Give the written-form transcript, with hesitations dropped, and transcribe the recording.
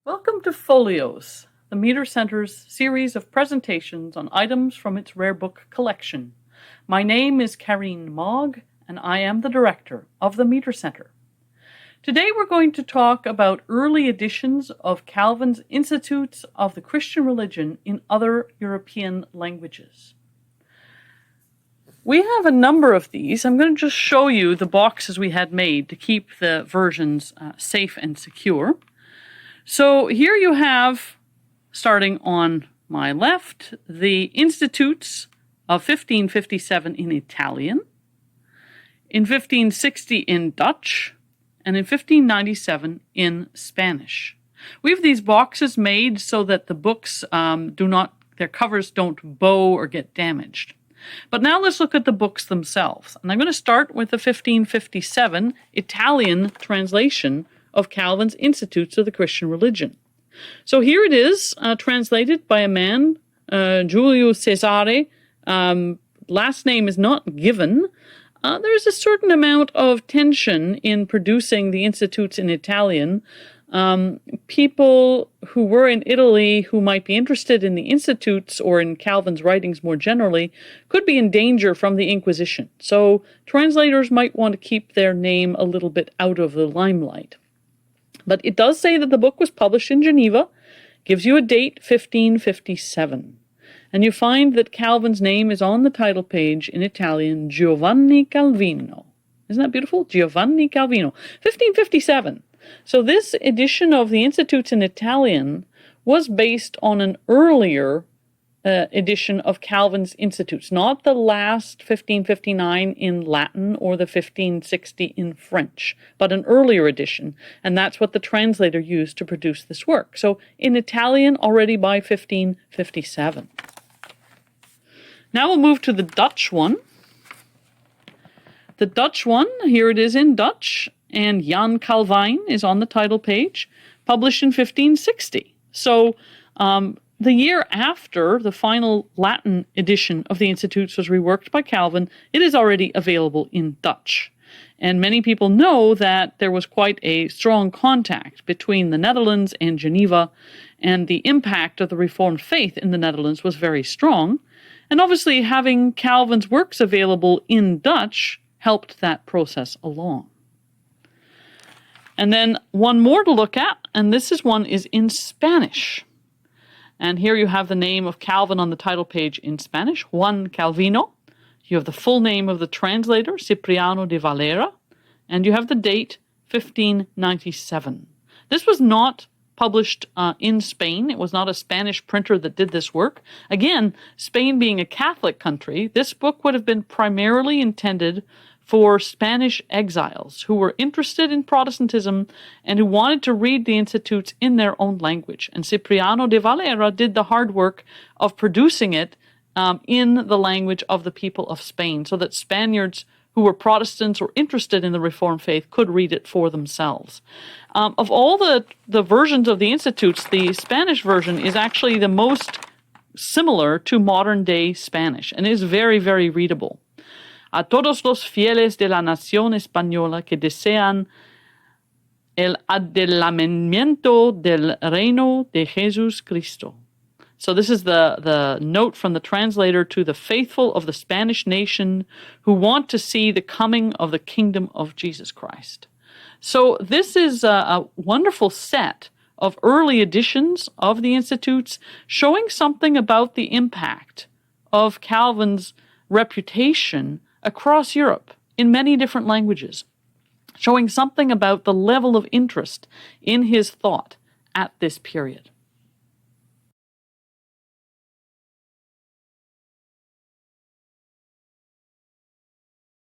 Welcome to Folios, the Meter Center's series of presentations on items from its rare book collection. My name is Karine Mogg, and I am the director of the Meter Center. Today we're going to talk about early editions of Calvin's Institutes of the Christian Religion in other European languages. We have a number of these. I'm going to just show you the boxes we had made to keep the versions safe and secure. So here you have, starting on my left, the Institutes of 1557 in Italian, in 1560 in Dutch, and in 1597 in Spanish. We have these boxes made so that the books their covers don't bow or get damaged. But now let's look at the books themselves. And I'm going to start with the 1557 Italian translation of Calvin's Institutes of the Christian Religion. So here it is, translated by a man, Giulio Cesare. Last name is not given. There's a certain amount of tension in producing the Institutes in Italian. People who were in Italy who might be interested in the Institutes or in Calvin's writings more generally could be in danger from the Inquisition. So translators might want to keep their name a little bit out of the limelight. But it does say that the book was published in Geneva, gives you a date, 1557. And you find that Calvin's name is on the title page in Italian, Giovanni Calvino. Isn't that beautiful? Giovanni Calvino, 1557. So this edition of the Institutes in Italian was based on an earlier edition of Calvin's Institutes, not the last 1559 in Latin or the 1560 in French, but an earlier edition, and that's what the translator used to produce this work. So in Italian already by 1557. Now we'll move to the Dutch one. The Dutch one, here it is in Dutch, and Jan Calvijn is on the title page, published in 1560. So the year after the final Latin edition of the Institutes was reworked by Calvin, it is already available in Dutch. And many people know that there was quite a strong contact between the Netherlands and Geneva, and the impact of the Reformed faith in the Netherlands was very strong. And obviously having Calvin's works available in Dutch helped that process along. And then one more to look at, and this one is in Spanish. And here you have the name of Calvin on the title page in Spanish, Juan Calvino. You have the full name of the translator, Cipriano de Valera. And you have the date, 1597. This was not published in Spain. It was not a Spanish printer that did this work. Again, Spain being a Catholic country, this book would have been primarily intended for Spanish exiles who were interested in Protestantism and who wanted to read the Institutes in their own language. And Cipriano de Valera did the hard work of producing it in the language of the people of Spain, so that Spaniards who were Protestants or interested in the Reformed faith could read it for themselves. Of all the versions of the Institutes, the Spanish version is actually the most similar to modern-day Spanish and is very, very readable. A todos los fieles de la nación española que desean el adelantamiento del reino de Jesús Cristo. So this is the note from the translator to the faithful of the Spanish nation who want to see the coming of the kingdom of Jesus Christ. So this is a wonderful set of early editions of the Institutes showing something about the impact of Calvin's reputation across Europe in many different languages, showing something about the level of interest in his thought at this period.